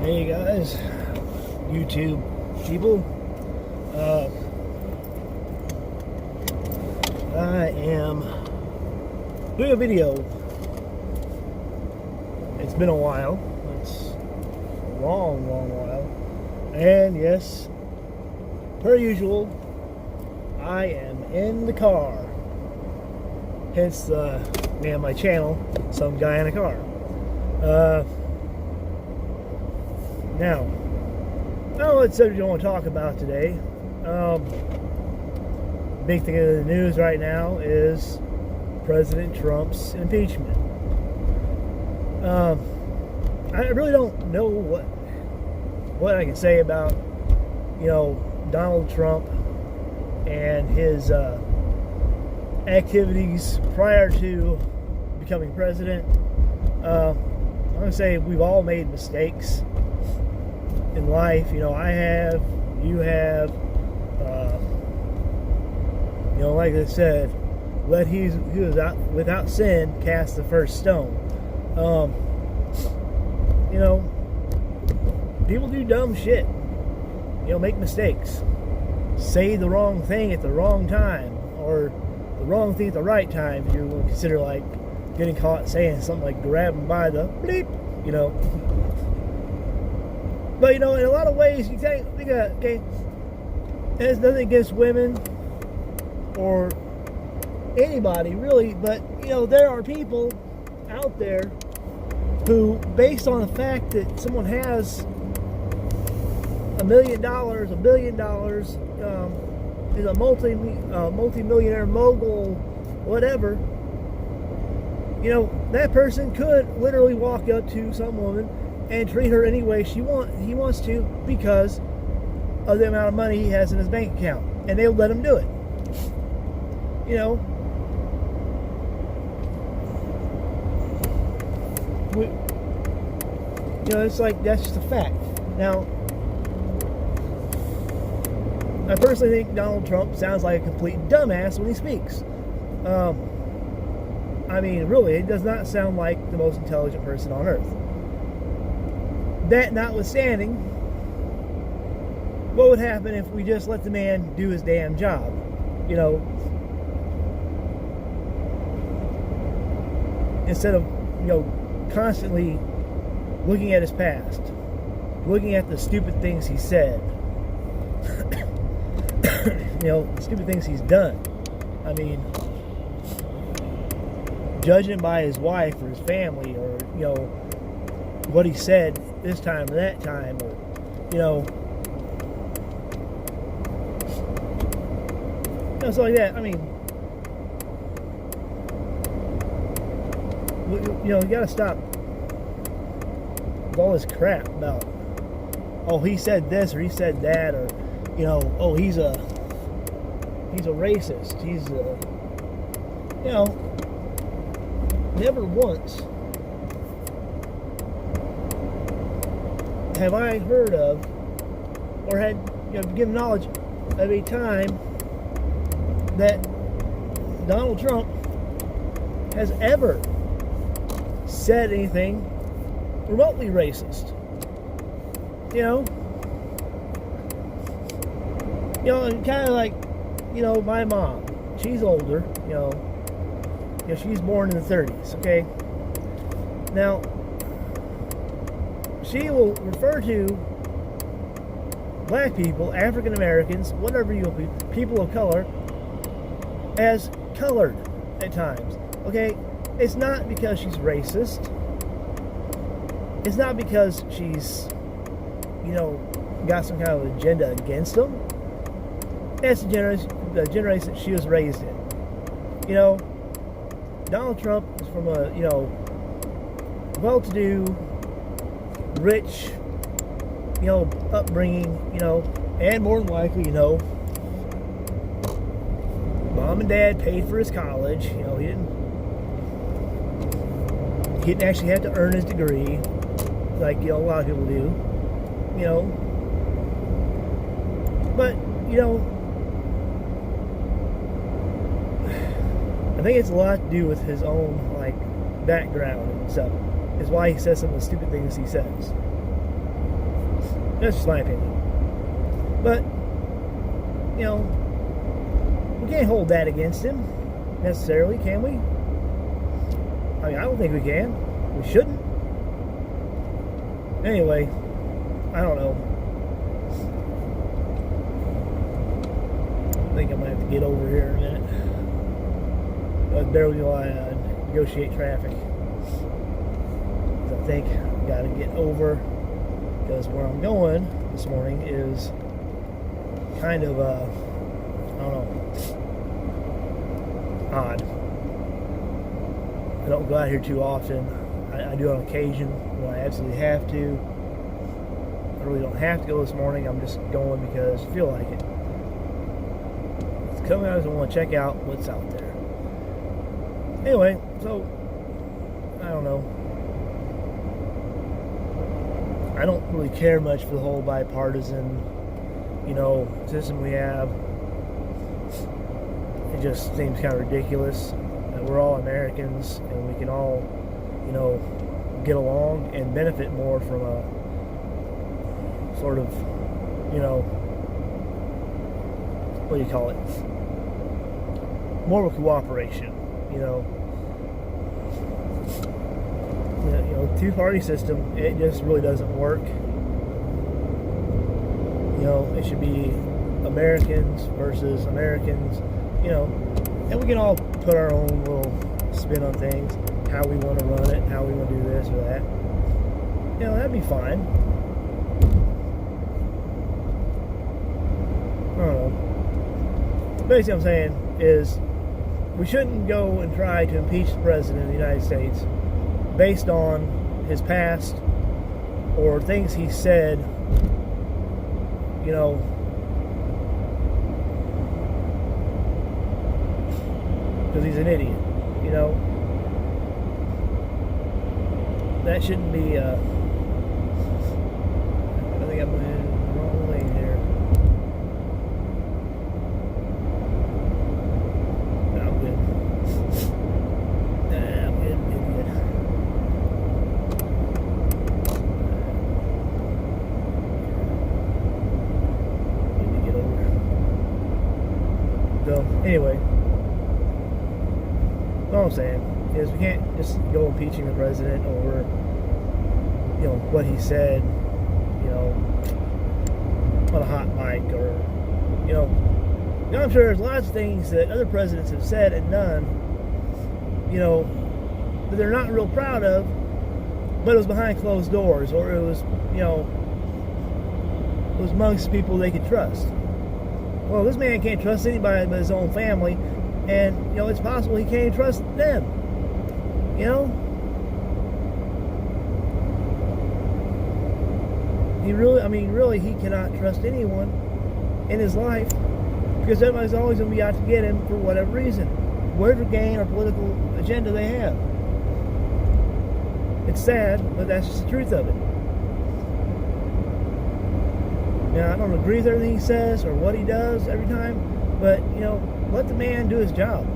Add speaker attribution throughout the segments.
Speaker 1: Hey guys, YouTube people. I am doing a video. It's been a while. It's a long while. And yes, per usual, I am in the car. Hence the name of my channel, Some Guy in a Car. Now, I don't know what subject I want to talk about today. Big thing in the news right now is President Trump's impeachment. I really don't know what I can say about, Donald Trump and his activities prior to becoming president. I'm going to say we've all made mistakes in life. I have, you have, like I said, let he who is without sin cast the first stone. People do dumb shit, make mistakes, say the wrong thing at the wrong time, or the wrong thing at the right time. If you would consider like getting caught saying something like grab him by the bleep, But in a lot of ways, you think okay, it has nothing against women or anybody really, but there are people out there who, based on the fact that someone has $1 million, $1 billion, is a multi-millionaire mogul, whatever, that person could literally walk up to some woman and treat her any way he wants to because of the amount of money he has in his bank account, and they'll let him do it. It's like that's just a fact. Now, I personally think Donald Trump sounds like a complete dumbass when he speaks. Really, it does not sound like the most intelligent person on earth. That notwithstanding, what would happen if we just let the man do his damn job? Instead of, constantly looking at his past, looking at the stupid things he said, stupid things he's done. Judging by his wife or his family, or, what he said this time or that time, or, stuff like that. You gotta stop with all this crap about, oh, he said this or he said that, or, oh, he's a racist. He's never once have I heard of or had given knowledge of a time that Donald Trump has ever said anything remotely racist. And kind of like, my mom. She's older, she's born in the 30s, okay? Now, she will refer to black people, African Americans, whatever people of color, as colored at times, okay? It's not because she's racist. It's not because she's, got some kind of agenda against them. That's the generation that she was raised in. Donald Trump is from a, well-to-do, rich, upbringing, and more than likely, mom and dad paid for his college. He didn't actually have to earn his degree like, a lot of people do, But, I think it's a lot to do with his own, background and stuff. Is why he says some of the stupid things he says. That's just my opinion. But, you know, we can't hold that against him necessarily, can we? I mean, I don't think we can. We shouldn't. Anyway, I don't know. I think I'm going to have to get over here in a minute. That's barely while I negotiate traffic. I think I got to get over, because where I'm going this morning is kind of, I don't know, odd. I don't go out here too often. I do on occasion when I absolutely have to. I really don't have to go this morning. I'm just going because I feel like it. It's coming out, I want to check out what's out there. Anyway, so I don't know. I don't really care much for the whole bipartisan, system we have. It just seems kind of ridiculous that we're all Americans and we can all, get along and benefit more from a sort of, what do you call it? More of a cooperation, two-party system, it just really doesn't work. It should be Americans versus Americans, and we can all put our own little spin on things, how we want to run it, how we want to do this or that. That'd be fine. I don't know. Basically, what I'm saying is we shouldn't go and try to impeach the President of the United States based on his past or things he said, because he's an idiot, That shouldn't be, I think I'm in the wrong lane here. No, I'm good. Nah, I'm good. Need to get over. So, anyway. All I'm saying is we can't just go impeaching the president over, what he said, on a hot mic or, I'm sure there's lots of things that other presidents have said and done, that they're not real proud of, but it was behind closed doors, or it was, it was amongst people they could trust. Well, this man can't trust anybody but his own family. And, it's possible he can't even trust them. Really, he cannot trust anyone in his life because everybody's always going to be out to get him for whatever reason. Whatever gain or political agenda they have. It's sad, but that's just the truth of it. Now, I don't agree with everything he says or what he does every time, but, let the man do his job.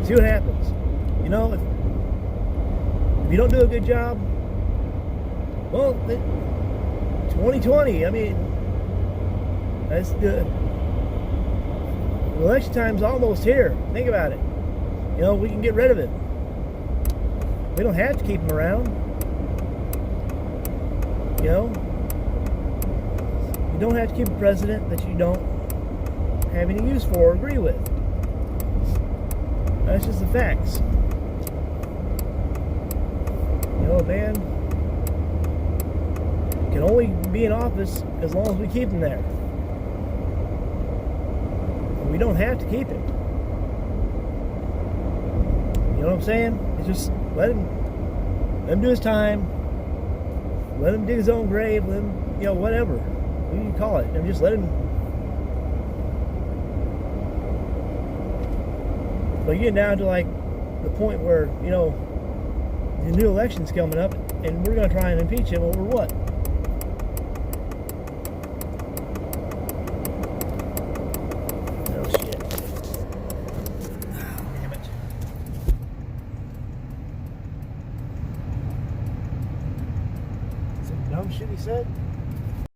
Speaker 1: See what happens. If you don't do a good job, well, 2020, that's the election time's almost here. Think about it. We can get rid of it. We don't have to keep him around. You don't have to keep a president that you don't have any use for or agree with. That's just the facts. A man can only be in office as long as we keep him there. And we don't have to keep him. You know what I'm saying? It's just let him do his time. Let him dig his own grave. Let him, whatever. What do you call it? And just let him. But you get down to like the point where, the new election's coming up and we're going to try and impeach him over what? Oh, shit. Damn it. Some dumb shit he said?